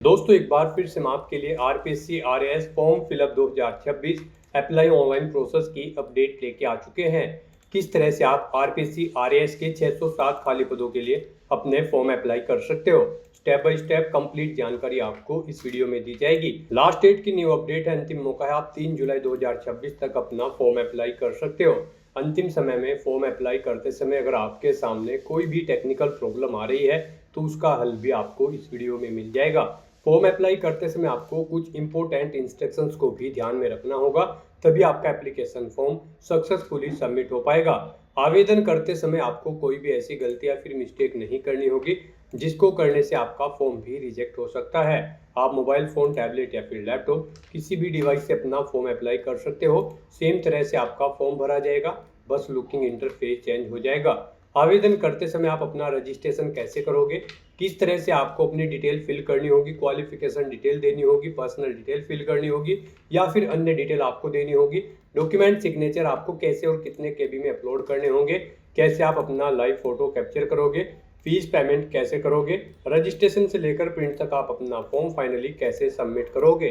दोस्तों एक बार फिर से मैं आपके लिए RPSC RAS form fill up 2026 apply online process की अपडेट लेके आ चुके हैं। किस तरह से आप आरपीएससी आरएएस के 607 खाली पदों के लिए अपने फॉर्म अप्लाई कर सकते हो, स्टेप बाय स्टेप कंप्लीट जानकारी आपको इस वीडियो में दी जाएगी। लास्ट डेट की न्यू अपडेट है, अंतिम मौका है, आप 3 जुलाई 2026 तक अपना फॉर्म अप्लाई कर सकते हो। अंतिम समय में फॉर्म अप्लाई करते समय अगर आपके सामने कोई भी टेक्निकल प्रॉब्लम आ रही है तो उसका हल भी आपको इस वीडियो में मिल जाएगा। फॉर्म अप्लाई करते समय आपको कुछ इंपॉर्टेंट इंस्ट्रक्शंस को भी ध्यान में रखना होगा, तभी आपका एप्लीकेशन फॉर्म सक्सेसफुली सबमिट हो पाएगा। आवेदन करते समय आपको कोई भी ऐसी गलती या फिर मिस्टेक नहीं करनी होगी जिसको करने से आपका फॉर्म भी रिजेक्ट हो सकता है। आप मोबाइल फोन, टैबलेट या फिर लैपटॉप किसी भी डिवाइस से अपना फॉर्म अप्लाई कर सकते हो। सेम तरह से आपका फॉर्म भरा जाएगा, बस लुकिंग इंटरफेस चेंज हो जाएगा। आवेदन करते समय आप अपना रजिस्ट्रेशन कैसे करोगे, किस तरह से आपको अपनी डिटेल फिल करनी होगी, क्वालिफिकेशन डिटेल देनी होगी, पर्सनल डिटेल फिल करनी होगी या फिर अन्य डिटेल आपको देनी होगी, डॉक्यूमेंट सिग्नेचर आपको कैसे और कितने केबी में अपलोड करने होंगे, कैसे आप अपना लाइव फोटो कैप्चर करोगे, फीस पेमेंट कैसे करोगे, रजिस्ट्रेशन से लेकर प्रिंट तक आप अपना फॉर्म फाइनली कैसे सबमिट करोगे।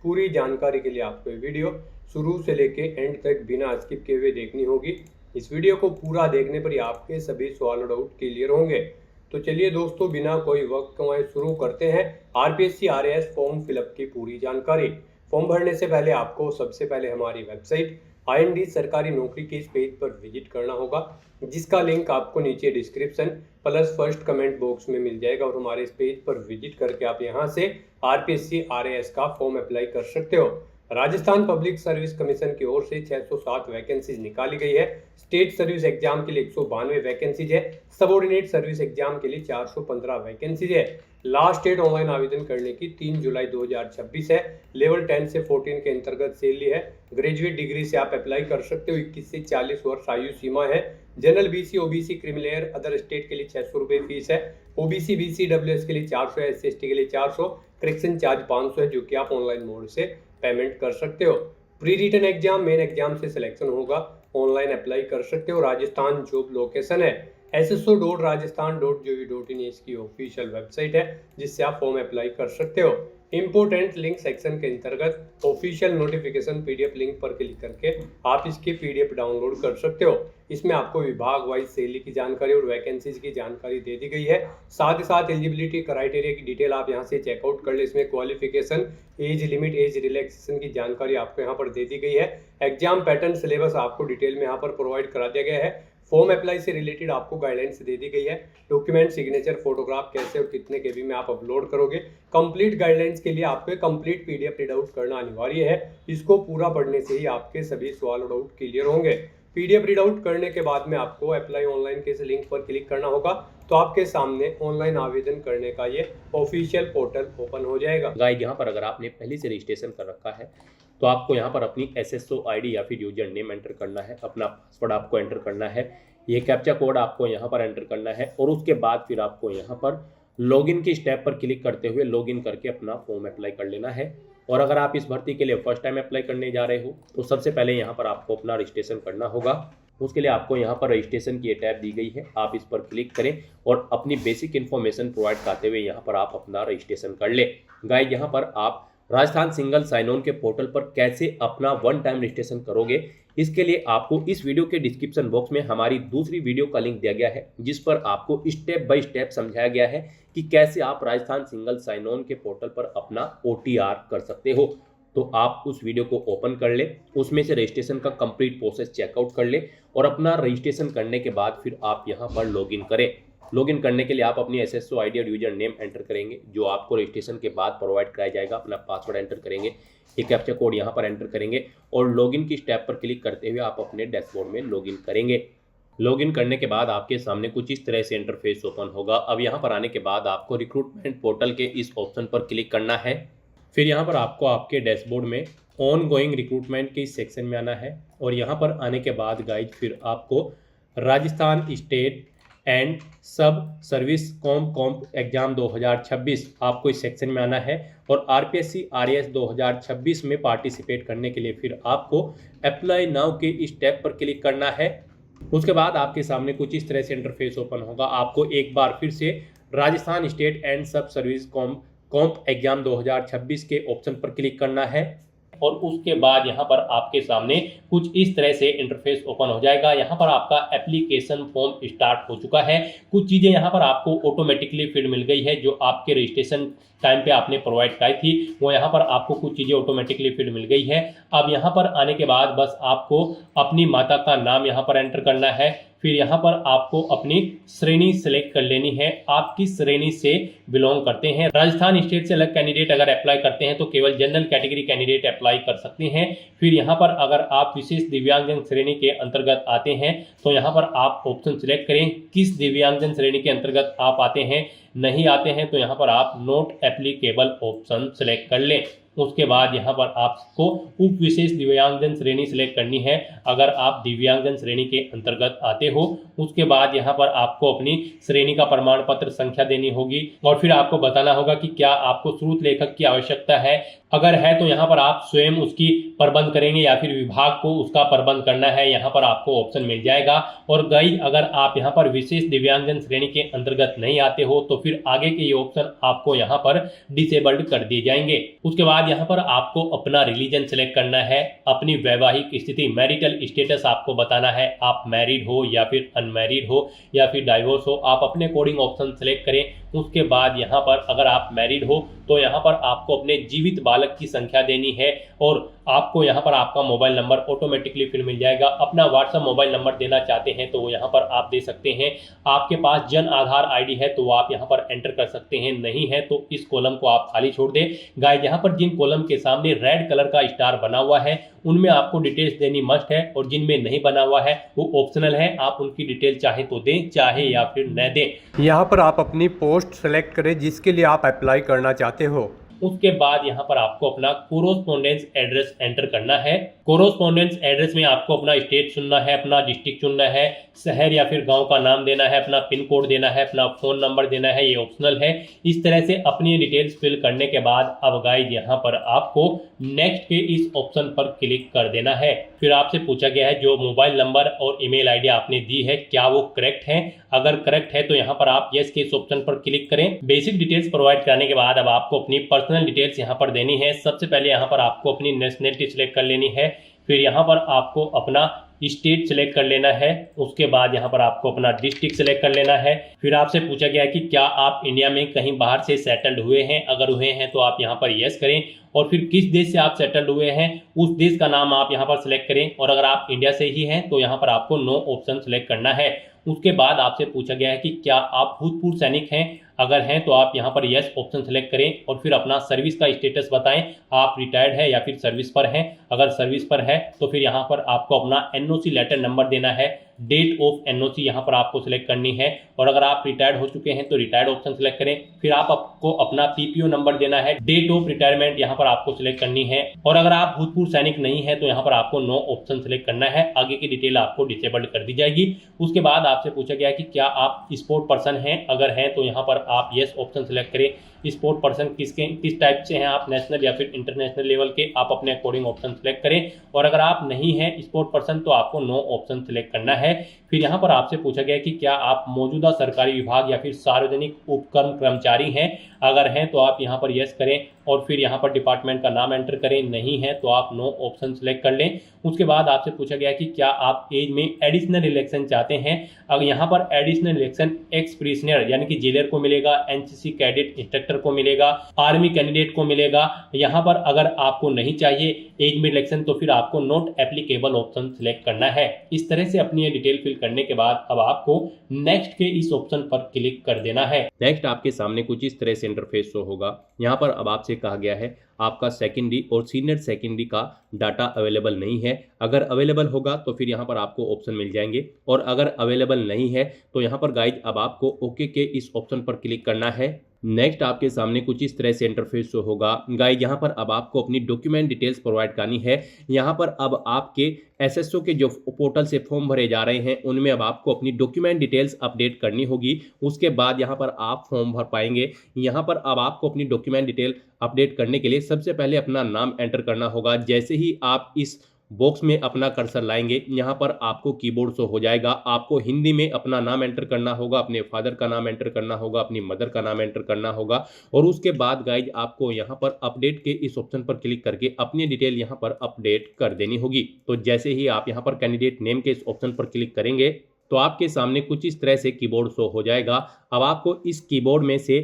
पूरी जानकारी के लिए आपको ये वीडियो शुरू से लेके एंड तक बिना स्किप किए हुए देखनी होगी। इस वीडियो को पूरा देखने पर ही आपके सभी सवाल और डाउट क्लियर होंगे। तो चलिए दोस्तों, बिना कोई वक्त गंवाए शुरू करते हैं आरपीएससी आरएएस फॉर्म फिलअप की पूरी जानकारी। फॉर्म भरने से पहले आपको सबसे पहले हमारी वेबसाइट आईएनडी सरकारी नौकरी के इस पेज पर विजिट करना होगा, जिसका लिंक आपको नीचे description plus first comment box में मिल जाएगा। और हमारे इस पेज पर विजिट करके आप यहां से आरपीएससी आरएएस का फॉर्म अप्लाई कर सकते हो। राजस्थान पब्लिक सर्विस कमीशन की ओर से 607 वैकेंसीज निकाली गई है। स्टेट सर्विस एग्जाम के लिए 192 वैकेंसीज है। सबऑर्डिनेट सर्विस एग्जाम के लिए 415 वैकेंसीज है। लास्ट डेट ऑनलाइन आवेदन करने की 3 जुलाई 2026 है। लेवल 10 से 14 के अंतर्गत सैलरी है। ग्रेजुएट डिग्री से आप अप्लाई कर सकते हो। 21 से 40 वर्ष आयु सीमा है। General BC, OBC, creamy layer, other state के लिए 600 रुपये फीस है। ओबीसी, बीसी, डब्ल्यूएस के लिए 400 है। एससी एसटी के लिए 400, करेक्शन चार्ज 500 है, जो कि आप ऑनलाइन मोड से पेमेंट कर सकते हो। Pre written exam, main exam से सिलेक्शन होगा, ऑनलाइन अप्लाई कर सकते हो। राजस्थान जॉब लोकेशन है sso.rajasthan.gov.in, इसकी ऑफिशियल वेबसाइट है जिससे आप फॉर्म अप्लाई कर सकते हो। इंपोर्टेंट लिंक सेक्शन के अंतर्गत ऑफिशियल नोटिफिकेशन पीडीएफ लिंक पर क्लिक करके आप इसके पीडीएफ डाउनलोड कर सकते हो। इसमें आपको विभाग वाइज सैलरी की जानकारी और वैकेंसीज की जानकारी दे दी गई है। साथ ही साथ एलिजिबिलिटी क्राइटेरिया की डिटेल आप यहां से चेकआउट कर ले। इसमें qualification, age limit, age relaxation की जानकारी आपको यहां पर दे दी गई है। एग्जाम पैटर्न, सिलेबस आपको डिटेल में यहां पर प्रोवाइड करा दिया गया है। फॉर्म अप्लाई से रिलेटेड आपको गाइडलाइंस दे दी गई है। डॉक्यूमेंट, सिग्नेचर, फोटोग्राफ कैसे और कितने केबी में आप अपलोड करोगे। कंप्लीट गाइडलाइंस के लिए आपको कंप्लीट पीडीएफ रीड आउट करना अनिवार्य है। इसको पूरा पढ़ने से ही आपके सभी सवाल और डाउट क्लियर होंगे। पीडीएफ रीड आउट करने के बाद में आपको अप्लाई ऑनलाइन के इस लिंक पर क्लिक करना होगा, तो आपके सामने ऑनलाइन आवेदन करने का ये ऑफिशियल पोर्टल ओपन हो जाएगा। गाइस, यहाँ पर अगर आपने पहले से रजिस्ट्रेशन कर रखा है तो आपको यहाँ पर अपनी एसएसओ आईडी या फिर यूजर नेम एंटर करना है, अपना पासवर्ड आपको एंटर करना है, ये कैप्चा कोड आपको यहाँ पर एंटर करना है और उसके बाद फिर आपको यहाँ पर लॉगिन की स्टेप पर क्लिक करते हुए लॉगिन करके अपना फॉर्म अप्लाई कर लेना है। और अगर आप इस भर्ती के लिए फर्स्ट टाइम अप्लाई करने जा रहे हो तो सबसे पहले यहाँ पर आपको अपना रजिस्ट्रेशन करना होगा। उसके लिए आपको यहाँ पर रजिस्ट्रेशन की टैब दी गई है, आप इस पर क्लिक करें और अपनी बेसिक इन्फॉर्मेशन प्रोवाइड करते हुए यहाँ पर आप अपना रजिस्ट्रेशन कर ले। गाइस, यहाँ पर आप राजस्थान सिंगल साइन ऑन के पोर्टल पर कैसे अपना वन टाइम रजिस्ट्रेशन करोगे, इसके लिए आपको इस वीडियो के डिस्क्रिप्शन बॉक्स में हमारी दूसरी वीडियो का लिंक दिया गया है, जिस पर आपको स्टेप बाय स्टेप समझाया गया है कि कैसे आप राजस्थान सिंगल साइन ऑन के पोर्टल पर अपना ओटीआर कर सकते हो। तो आप उस वीडियो को ओपन कर ले, उसमें से रजिस्ट्रेशन का कंप्लीट प्रोसेस चेकआउट कर ले और अपना रजिस्ट्रेशन करने के बाद फिर आप यहाँ पर लॉगिन करें। लॉगिन करने के लिए आप अपनी एसएसओ आईडी और यूजर नेम एंटर करेंगे, जो आपको रजिस्ट्रेशन के बाद प्रोवाइड कराया जाएगा। अपना पासवर्ड एंटर करेंगे, एक कैप्चा कोड यहाँ पर एंटर करेंगे और लॉगिन की स्टेप पर क्लिक करते हुए आप अपने डैशबोर्ड में लॉगिन करेंगे। लॉगिन करने के बाद आपके सामने कुछ इस तरह से इंटरफेस ओपन होगा। अब यहाँ पर आने के बाद आपको रिक्रूटमेंट पोर्टल के इस ऑप्शन पर क्लिक करना है। फिर यहाँ पर आपको आपके डैशबोर्ड में ऑन गोइंग रिक्रूटमेंट के इस सेक्शन में आना है और यहाँ पर आने के बाद गाइज फिर आपको राजस्थान स्टेट एंड सब सर्विस कॉम्प एग्जाम 2026 आपको इस सेक्शन में आना है और आरपीएससी आरएएस 2026 में पार्टिसिपेट करने के लिए फिर आपको अप्लाई नाउ के इस टैब पर क्लिक करना है। उसके बाद आपके सामने कुछ इस तरह से इंटरफेस ओपन होगा। आपको एक बार फिर से राजस्थान स्टेट एंड सब सर्विस कॉम्प एग्जाम 2026 के ऑप्शन पर क्लिक करना है और उसके बाद यहाँ पर आपके सामने कुछ इस तरह से इंटरफेस ओपन हो जाएगा। यहाँ पर आपका एप्लीकेशन फॉर्म स्टार्ट हो चुका है। कुछ चीज़ें यहाँ पर आपको ऑटोमेटिकली फिल मिल गई है, जो आपके रजिस्ट्रेशन टाइम पे आपने प्रोवाइड कराई थी, वो यहाँ पर आपको कुछ चीज़ें ऑटोमेटिकली फिल मिल गई है। अब यहाँ पर आने के बाद बस आपको अपनी माता का नाम यहाँ पर एंटर करना है। फिर यहाँ पर आपको अपनी श्रेणी सेलेक्ट कर लेनी है, आप किस श्रेणी से बिलोंग करते हैं। राजस्थान स्टेट से अलग कैंडिडेट अगर अप्लाई करते हैं तो केवल जनरल कैटेगरी कैंडिडेट अप्लाई कर सकते हैं। फिर यहाँ पर अगर आप विशेष दिव्यांगजन श्रेणी के अंतर्गत आते हैं तो यहाँ पर आप ऑप्शन सिलेक्ट करें किस दिव्यांगजन श्रेणी के अंतर्गत आप आते हैं। नहीं आते हैं तो यहाँ पर आप नॉट एप्लीकेबल ऑप्शन सिलेक्ट कर लें। उसके बाद यहाँ पर आपको उप विशेष दिव्यांगजन श्रेणी सिलेक्ट करनी है अगर आप दिव्यांगजन श्रेणी के अंतर्गत आते हो। उसके बाद यहाँ पर आपको अपनी श्रेणी का प्रमाण पत्र संख्या देनी होगी और फिर आपको बताना होगा कि क्या आपको स्रोत लेखक की आवश्यकता है। अगर है तो यहाँ पर आप स्वयं उसकी प्रबंध करेंगे या फिर विभाग को उसका प्रबंध करना है, यहाँ पर आपको ऑप्शन मिल जाएगा। और गाइस अगर आप यहाँ पर विशेष दिव्यांगजन श्रेणी के अंतर्गत नहीं आते हो तो फिर आगे के ये ऑप्शन आपको यहाँ पर डिसेबल्ड कर दिए जाएंगे। उसके बाद यहाँ पर आपको अपना रिलीजन सेलेक्ट करना है, अपनी वैवाहिक स्थिति मैरिटल स्टेटस आपको बताना है, आप मैरिड हो या फिर अनमैरिड हो या फिर डाइवोर्स हो, आप अपने अकॉर्डिंग ऑप्शन सेलेक्ट करें। उसके बाद यहाँ पर अगर आप मैरिड हो तो यहाँ पर आपको अपने जीवित बालक की संख्या देनी है और आपको यहाँ पर आपका मोबाइल नंबर ऑटोमेटिकली फिर मिल जाएगा। अपना व्हाट्सएप मोबाइल नंबर देना चाहते हैं तो वो यहाँ पर आप दे सकते हैं। आपके पास जन आधार आईडी है तो वो आप यहाँ पर एंटर कर सकते हैं, नहीं है तो इस कॉलम को आप खाली छोड़ दें। गाइस यहाँ पर जिन कॉलम के सामने रेड कलर का स्टार बना हुआ है उनमें आपको डिटेल्स देनी मस्ट है और जिनमें नहीं बना हुआ है वो ऑप्शनल है, आप उनकी डिटेल चाहे तो दें चाहे या फिर न दें। यहाँ पर आप अपनी पोस्ट सेलेक्ट करें जिसके लिए आप अप्लाई करना चाहते हो। उसके बाद यहाँ पर आपको अपना कोरोस्पोंडेंस एड्रेस एंटर करना है। कोरोस्पोंडेंस एड्रेस में आपको अपना स्टेट चुनना है, अपना डिस्ट्रिक्ट चुनना है, शहर या फिर गांव का नाम देना है, अपना पिन कोड देना है, अपना फोन नंबर देना है, ये ऑप्शनल है। इस तरह से अपनी डिटेल्स फिल करने के बाद अब गाइस यहाँ पर आपको नेक्स्ट के इस ऑप्शन पर क्लिक कर देना है। फिर आपसे पूछा गया है जो मोबाइल नंबर और ईमेल आईडी आपने दी है क्या वो करेक्ट है। अगर करेक्ट है तो यहाँ पर आप यस के इस ऑप्शन पर क्लिक करें। बेसिक डिटेल्स प्रोवाइड कराने के बाद अब आपको अपनी पर्सनल डिटेल्स यहाँ पर देनी है। सबसे पहले यहाँ पर आपको अपनी नेशनलिटी सिलेक्ट कर लेनी है, फिर यहाँ पर आपको अपना स्टेट सेलेक्ट कर लेना है, उसके बाद यहाँ पर आपको अपना डिस्ट्रिक्ट सेलेक्ट कर लेना है। फिर आपसे पूछा गया है कि क्या आप इंडिया में कहीं बाहर से सेटल्ड हुए हैं, अगर हुए हैं तो आप यहाँ पर यस करें और फिर किस देश से आप सेटल्ड हुए हैं उस देश का नाम आप यहाँ पर सिलेक्ट करें और अगर आप इंडिया से ही हैं तो यहाँ पर आपको नो ऑप्शन सिलेक्ट करना है। उसके बाद आपसे पूछा गया है कि क्या आप भूतपूर्व सैनिक हैं, अगर हैं तो आप यहाँ पर यस ऑप्शन सेलेक्ट करें और फिर अपना सर्विस का स्टेटस बताएं, आप रिटायर्ड है या फिर सर्विस पर हैं। अगर सर्विस पर है तो फिर यहाँ पर आपको अपना एनओसी लेटर नंबर देना है, डेट ऑफ एनओसी यहाँ पर आपको सिलेक्ट करनी है और अगर आप रिटायर्ड हो चुके हैं तो रिटायर्ड ऑप्शन सिलेक्ट करें। फिर आपको अपना पीपीओ नंबर देना है, डेट ऑफ रिटायरमेंट यहाँ पर आपको सिलेक्ट करनी है और अगर आप भूतपूर्व सैनिक नहीं है तो यहाँ पर आपको नो ऑप्शन सिलेक्ट करना है। आगे की डिटेल आपको डिसेबल्ड कर दी जाएगी। उसके बाद आपसे पूछा गया है कि क्या आप स्पोर्ट पर्सन हैं, अगर हैं तो यहाँ पर आप यस ऑप्शन सिलेक्ट करें। स्पोर्ट पर्सन किस टाइप से हैं आप, नेशनल या फिर इंटरनेशनल लेवल के, आप अपने अकॉर्डिंग ऑप्शन सेलेक्ट करें और अगर आप नहीं हैं स्पोर्ट पर्सन तो आपको नो ऑप्शन सेलेक्ट करना है। फिर यहाँ पर आपसे पूछा गया कि क्या आप मौजूदा सरकारी विभाग या फिर सार्वजनिक उपक्रम कर्मचारी हैं, अगर हैं तो आप यहाँ पर यस करें और फिर यहाँ पर डिपार्टमेंट का नाम एंटर करें, नहीं है तो आप नो ऑप्शन सेलेक्ट कर लें। उसके बाद आपसे पूछा गया कि क्या आप एज में एडिशनल इलेक्शन चाहते हैं, अगर यहाँ पर एडिशनल इलेक्शन एक्स प्रिजनर यानी कि जेलर को मिलेगा, एनसीसी कैडेट इंस्ट्रक्टर को मिलेगा, आर्मी कैंडिडेट को मिलेगा। यहाँ पर अगर आपको नहीं चाहिए एज में इलेक्शन तो फिर आपको नॉट एप्लीकेबल ऑप्शन सिलेक्ट करना है। इस तरह से अपनी ये डिटेल फिल करने के बाद अब आपको नेक्स्ट के इस ऑप्शन पर क्लिक कर देना है। नेक्स्ट आपके सामने कुछ इस तरह से इंटरफेस शो होगा। यहाँ पर अब आपसे कहा गया है आपका सेकेंडरी और सीनियर सेकेंडरी का डाटा अवेलेबल नहीं है, अगर अवेलेबल होगा तो फिर यहाँ पर आपको ऑप्शन मिल जाएंगे और अगर अवेलेबल नहीं है तो यहाँ पर गाइज अब आपको ओके के इस ऑप्शन पर क्लिक करना है। नेक्स्ट आपके सामने कुछ इस तरह से इंटरफेस शो होगा। गाइज यहाँ पर अब आपको अपनी डॉक्यूमेंट डिटेल्स प्रोवाइड करनी है। यहाँ पर अब आपके एसएसओ के जो पोर्टल से फॉर्म भरे जा रहे हैं उनमें अब आपको अपनी डॉक्यूमेंट डिटेल्स अपडेट करनी होगी। उसके बाद यहाँ पर आप फॉर्म भर पाएंगे। यहाँ पर अब आपको अपनी डॉक्यूमेंट डिटेल अपडेट करने के लिए सबसे पहले अपना नाम एंटर करना होगा। जैसे ही आप इस बॉक्स में अपना कर्सर लाएंगे, यहाँ पर आपको कीबोर्ड शो हो जाएगा। आपको हिंदी में अपना नाम एंटर करना होगा, अपने फादर का नाम एंटर करना होगा, अपनी मदर का नाम एंटर करना होगा और उसके बाद गाइज आपको यहाँ पर अपडेट के इस ऑप्शन पर क्लिक करके अपनी डिटेल यहाँ पर अपडेट कर देनी होगी। तो जैसे ही आप यहाँ पर कैंडिडेट नेम के इस ऑप्शन पर क्लिक करेंगे तो आपके सामने कुछ इस तरह से कीबोर्ड शो हो जाएगा। अब आपको इस कीबोर्ड में से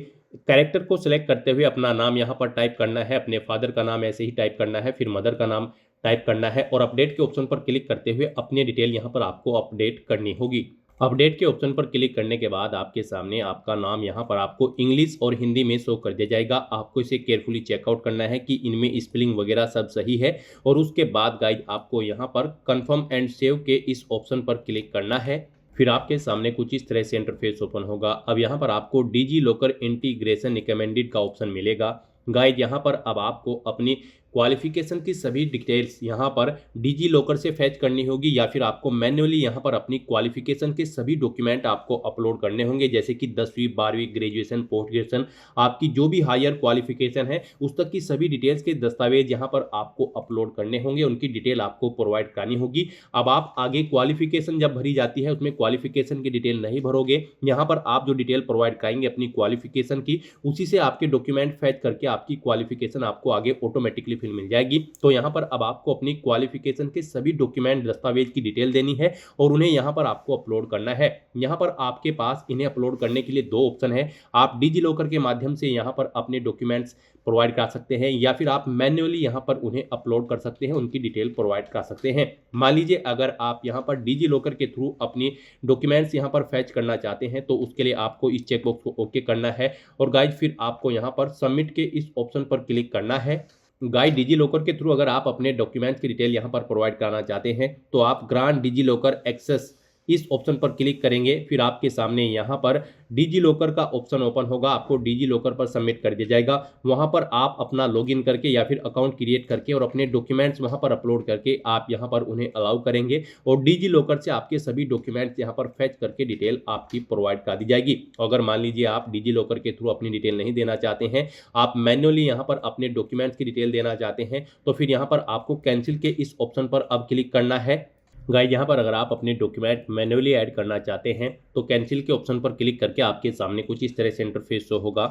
कैरेक्टर को सिलेक्ट करते हुए अपना नाम यहाँ पर टाइप करना है, अपने फादर का नाम ऐसे ही टाइप करना है, फिर मदर का नाम टाइप करना है और अपडेट के ऑप्शन पर क्लिक करते हुए अपनी डिटेल यहाँ पर आपको अपडेट करनी होगी। अपडेट के ऑप्शन पर क्लिक करने के बाद आपके सामने आपका नाम यहाँ पर आपको इंग्लिश और हिंदी में शो कर दिया जाएगा। आपको इसे केयरफुली चेकआउट करना है कि इनमें स्पेलिंग वगैरह सब सही है और उसके बाद गाइड आपको यहाँ पर कंफर्म एंड सेव के इस ऑप्शन पर क्लिक करना है। फिर आपके सामने कुछ इस तरह से इंटरफेस ओपन होगा। अब यहाँ पर आपको डिजी लॉकर इंटीग्रेशन रिकमेंडेड का ऑप्शन मिलेगा। गाइड यहाँ पर अब आपको अपनी क्वालिफिकेशन की सभी डिटेल्स यहाँ पर डिजी लॉकर से फैच करनी होगी या फिर आपको मैन्युअली यहाँ पर अपनी क्वालिफिकेशन के सभी डॉक्यूमेंट आपको अपलोड करने होंगे, जैसे कि 10वीं 12वीं ग्रेजुएशन पोस्ट ग्रेजुएशन आपकी जो भी हायर क्वालिफिकेशन है उस तक की सभी डिटेल्स के दस्तावेज यहाँ पर आपको अपलोड करने होंगे, उनकी डिटेल आपको प्रोवाइड करनी होगी। अब आप आगे क्वालिफिकेशन जब भरी जाती है उसमें क्वालिफिकेशन की डिटेल नहीं भरोगे, यहाँ पर आप जो डिटेल प्रोवाइड कराएंगे अपनी क्वालिफिकेशन की उसी से आपके डॉक्यूमेंट फैच करके आपकी क्वालिफिकेशन आपको आगे ऑटोमेटिकली फिल मिल जाएगी। तो यहाँ पर अब आपको अपनी क्वालिफिकेशन के सभी डॉक्यूमेंट दस्तावेज की डिटेल देनी है और उन्हें यहाँ पर आपको अपलोड करना है। यहाँ पर आपके पास इन्हें अपलोड करने के लिए दो ऑप्शन है। आप डिजी लॉकर के माध्यम से यहाँ पर अपने डॉक्यूमेंट्स प्रोवाइड कर सकते हैं या फिर आप मैन्युअली यहाँ पर उन्हें अपलोड कर सकते हैं, उनकी डिटेल प्रोवाइड कर सकते हैं। मान लीजिए अगर आप यहाँ पर डिजी लॉकर के थ्रू अपनी डॉक्यूमेंट्स यहाँ पर फैच करना चाहते हैं तो उसके लिए आपको इस चेकबॉक्स को ओके करना है और गाइज फिर आपको यहाँ पर सबमिट के इस ऑप्शन पर क्लिक करना है। गाइड डिजी लॉकर के थ्रू अगर आप अपने डॉक्यूमेंट्स की डिटेल यहाँ पर प्रोवाइड कराना चाहते हैं तो आप ग्रांट डिजी लॉकर एक्सेस इस ऑप्शन पर क्लिक करेंगे। फिर आपके सामने यहाँ पर डिजी लॉकर का ऑप्शन ओपन होगा, आपको डिजी लॉकर पर सबमिट कर दिया जाएगा। वहाँ पर आप अपना लॉगिन करके या फिर अकाउंट क्रिएट करके और अपने डॉक्यूमेंट्स वहाँ पर अपलोड करके आप यहाँ पर उन्हें अलाउ करेंगे और डिजी लॉकर से आपके सभी डॉक्यूमेंट्स यहाँ पर फैच करके डिटेल आपकी प्रोवाइड कर दी जाएगी। अगर मान लीजिए आप डिजी लॉकर के थ्रू अपनी डिटेल नहीं देना चाहते हैं, आप मैन्युअली यहाँ पर अपने डॉक्यूमेंट्स की डिटेल देना चाहते हैं तो फिर यहाँ पर आपको कैंसिल के इस ऑप्शन पर अब क्लिक करना है। गाइस यहाँ पर अगर आप अपने डॉक्यूमेंट मैन्युअली ऐड करना चाहते हैं तो कैंसिल के ऑप्शन पर क्लिक करके आपके सामने कुछ इस तरह से इंटरफेस शो होगा।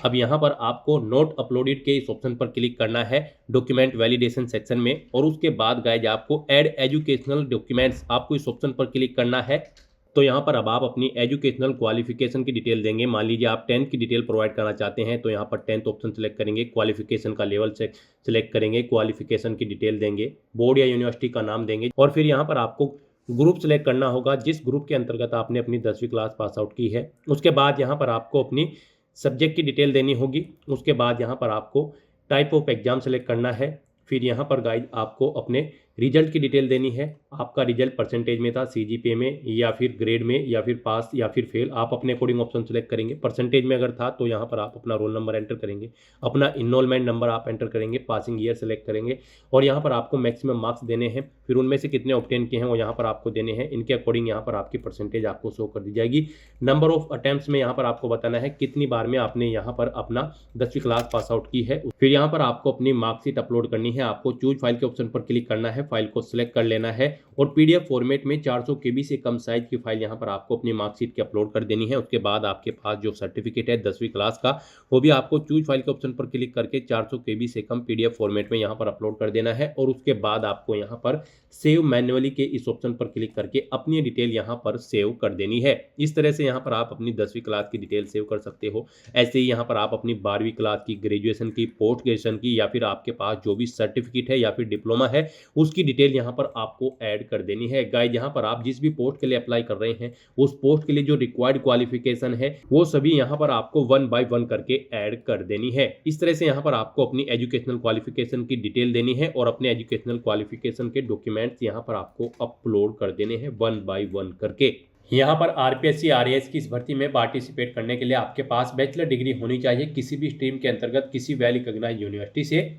अब यहाँ पर आपको नोट अपलोडेड के इस ऑप्शन पर क्लिक करना है डॉक्यूमेंट वैलिडेशन सेक्शन में और उसके बाद गाइस आपको ऐड एजुकेशनल डॉक्यूमेंट्स आपको इस ऑप्शन पर क्लिक करना है। तो यहाँ पर अब आप अपनी एजुकेशनल क्वालिफिकेशन की डिटेल देंगे। मान लीजिए आप 10th की डिटेल प्रोवाइड करना चाहते हैं तो यहाँ पर 10th ऑप्शन सेलेक्ट करेंगे, क्वालिफिकेशन का लेवल से सिलेक्ट करेंगे, क्वालिफिकेशन की डिटेल देंगे, बोर्ड या यूनिवर्सिटी का नाम देंगे और फिर यहाँ पर आपको ग्रुप सेलेक्ट करना होगा जिस ग्रुप के अंतर्गत आपने अपनी 10वीं क्लास पास आउट की है। उसके बाद यहाँ पर आपको अपनी सब्जेक्ट की डिटेल देनी होगी। उसके बाद यहाँ पर आपको टाइप ऑफ एग्जाम सेलेक्ट करना है। फिर यहाँ पर गाइड आपको अपने रिजल्ट की डिटेल देनी है। आपका रिजल्ट परसेंटेज में था, सीजीपीए में या फिर ग्रेड में या फिर पास या फिर फेल, आप अपने अकॉर्डिंग ऑप्शन सेलेक्ट करेंगे। परसेंटेज में अगर था तो यहाँ पर आप अपना रोल नंबर एंटर करेंगे, अपना इनरोलमेंट नंबर आप एंटर करेंगे, पासिंग ईयर सेलेक्ट करेंगे और यहाँ पर आपको मैक्सिमम मार्क्स देने हैं। फिर उनमें से कितने ऑब्टेन किए हैं वो यहाँ पर आपको देने हैं। इनके अकॉर्डिंग यहाँ पर आपकी परसेंटेज आपको शो कर दी जाएगी। नंबर ऑफ अटेम्प्ट्स में यहाँ पर आपको बताना है कितनी बार में आपने यहाँ पर अपना 10वीं क्लास पास आउट की है। फिर यहाँ पर आपको अपनी मार्कशीट अपलोड करनी है। आपको चूज फाइल के ऑप्शन पर क्लिक करना है, फाइल को सिलेक्ट कर लेना है और पीडीएफ फॉर्मेट में 400 KB से कम साइज की फाइल यहाँ पर आपको अपनी मार्कशीट की अपलोड कर देनी है। उसके बाद आपके पास जो सर्टिफिकेट है 10वीं क्लास का वो भी आपको चूज फाइल के ऑप्शन पर क्लिक करके 400 KB से कम पीडीएफ फॉर्मेट में यहाँ पर अपलोड कर देना है और उसके बाद आपको यहाँ पर सेव मैन्युअली के इस ऑप्शन पर क्लिक करके अपनी डिटेल यहाँ पर सेव कर देनी है। इस तरह से यहाँ पर आप अपनी 10वीं क्लास की डिटेल सेव कर सकते हो। ऐसे ही यहाँ पर आप अपनी 12वीं क्लास की, ग्रेजुएशन की, पोस्ट ग्रेजुएशन की या फिर आपके पास जो भी सर्टिफिकेट है या फिर डिप्लोमा है उसकी डिटेल यहाँ पर आपको ऐड कर देनी है। गाइस यहाँ पर आप जिस भी पोस्ट के लिए अप्लाई कर रहे हैं उस पोस्ट के लिए जो रिक्वायर्ड क्वालिफिकेशन है वो सभी यहाँ पर आपको 1 by 1 करके ऐड कर देनी है। इस तरह से यहाँ पर आपको अपनी एजुकेशनल क्वालिफिकेशन की डिटेल देनी है और अपने एजुकेशनल क्वालिफिकेशन के डॉक्यूमेंट्स यहाँ पर आपको अपलोड कर देने हैं 1 by 1 करके। यहाँ पर आरपीएससी आरएएस की इस भर्ती में पार्टिसिपेट करने के लिए आपके पास बैचलर डिग्री होनी चाहिए किसी भी स्ट्रीम के अंतर्गत किसी वेल रिकॉग्नाइज्ड यूनिवर्सिटी से।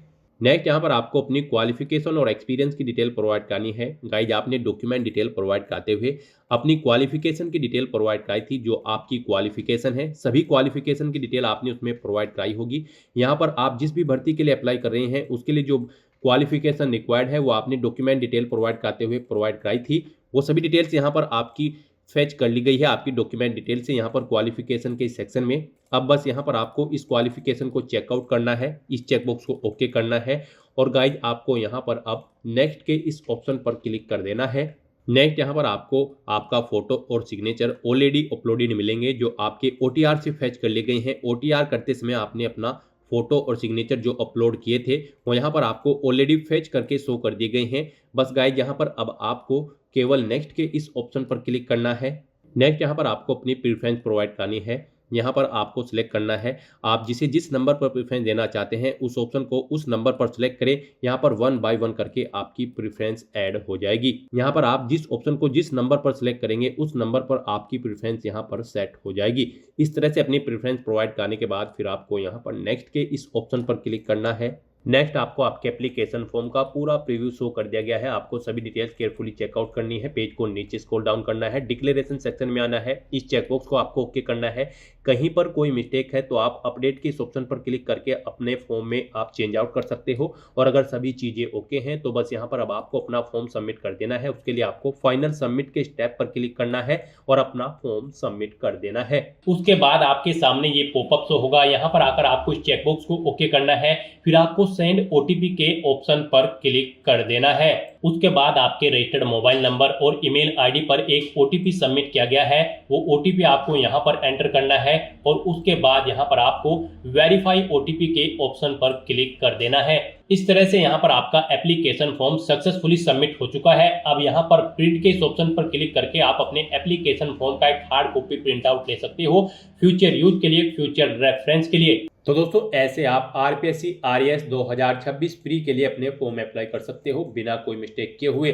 नेक्स्ट यहाँ पर आपको अपनी क्वालिफिकेशन और एक्सपीरियंस की डिटेल प्रोवाइड करनी है। गाइज आपने डॉक्यूमेंट डिटेल प्रोवाइड करते हुए अपनी क्वालिफिकेशन की डिटेल प्रोवाइड कराई थी। जो आपकी क्वालिफिकेशन है सभी क्वालिफिकेशन की डिटेल आपने उसमें प्रोवाइड कराई होगी। यहाँ पर आप जिस भी भर्ती के लिए अप्लाई कर रहे हैं उसके लिए जो क्वालिफिकेशन रिक्वायर्ड है वो आपने डॉक्यूमेंट डिटेल प्रोवाइड करते हुए प्रोवाइड कराई थी, वो सभी डिटेल्स यहाँ पर आपकी फेच कर ली गई है आपकी डॉक्यूमेंट डिटेल से यहाँ पर क्वालिफिकेशन के सेक्शन में। अब बस यहाँ पर आपको इस क्वालिफिकेशन को चेकआउट करना है, इस चेकबॉक्स को ओके करना है और गाइज आपको यहाँ पर अब नेक्स्ट के इस ऑप्शन पर क्लिक कर देना है। नेक्स्ट यहाँ पर आपको आपका फोटो और सिग्नेचर ऑलरेडी अपलोडेड मिलेंगे जो आपके OTR से फेच कर लिए गए हैं। OTR करते समय आपने अपना फोटो और सिग्नेचर जो अपलोड किए थे वो यहाँ पर आपको ऑलरेडी फेच करके शो कर दिए गए हैं। बस गाइज यहाँ पर अब आपको केवल नेक्स्ट के इस ऑप्शन पर क्लिक करना है। नेक्स्ट यहाँ पर आपको अपनी प्रेफरेंस प्रोवाइड करनी है। यहाँ पर आपको सिलेक्ट करना है आप जिस नंबर पर प्रेफरेंस देना चाहते हैं उस ऑप्शन को उस नंबर पर सिलेक्ट करें। यहाँ पर 1 बाय 1 करके आपकी प्रेफरेंस ऐड हो जाएगी। यहाँ पर आप जिस ऑप्शन को जिस नंबर पर सिलेक्ट करेंगे उस नंबर पर आपकी प्रेफरेंस यहाँ पर सेट हो जाएगी। इस तरह से अपनी प्रेफरेंस प्रोवाइड करने के बाद फिर आपको यहाँ पर नेक्स्ट के इस ऑप्शन पर क्लिक करना है। नेक्स्ट आपको आपके एप्लीकेशन फॉर्म का पूरा प्रीव्यू शो कर दिया गया है। आपको सभी डिटेल्स केयरफुली चेकआउट करनी है। पेज को नीचे स्क्रॉल डाउन करना है, डिक्लेरेशन सेक्शन में आना है, इस चेकबॉक्स को आपको ओके करना है। कहीं पर कोई मिस्टेक है तो आप अपडेट के इस ऑप्शन पर क्लिक करके अपने फॉर्म में आप चेंज आउट कर सकते हो। और अगर सभी चीज़ें ओके हैं तो बस यहाँ पर अब आपको अपना फॉर्म सबमिट कर देना है। उसके लिए आपको फाइनल सबमिट के स्टेप पर क्लिक करना है और अपना फॉर्म सबमिट कर देना है। उसके बाद आपके सामने ये पॉपअप शो होगा। यहाँ पर आकर आपको इस चेकबॉक्स को ओके करना है, फिर आपको सेंड OTP के ऑप्शन पर क्लिक कर देना है। उसके बाद आपके रजिस्टर्ड मोबाइल नंबर और ईमेल आईडी पर एक OTP सबमिट किया गया है, वो OTP आपको यहाँ पर एंटर करना है और उसके बाद यहाँ पर आपको वेरीफाई OTP के ऑप्शन पर क्लिक कर देना है। इस तरह से यहाँ पर आपका एप्लीकेशन फॉर्म सक्सेसफुली सबमिट हो चुका है। अब यहाँ पर प्रिंट के इस ऑप्शन पर क्लिक करके आप अपने एप्लीकेशन फॉर्म का एक हार्ड कॉपी प्रिंट आउट ले सकते हो फ्यूचर यूज के लिए, फ्यूचर रेफरेंस के लिए। तो दोस्तों ऐसे आप RPSC RAS 2026 प्री के लिए अपने फॉर्म अप्लाई कर सकते हो बिना कोई मिस्टेक किए हुए।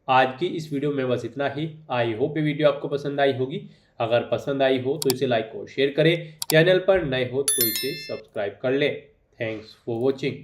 आज की इस वीडियो में बस इतना ही। आई होप ये वीडियो आपको पसंद आई होगी। अगर पसंद आई हो तो इसे लाइक और शेयर करें, चैनल पर नए हो तो इसे सब्सक्राइब कर लें। Thanks for watching.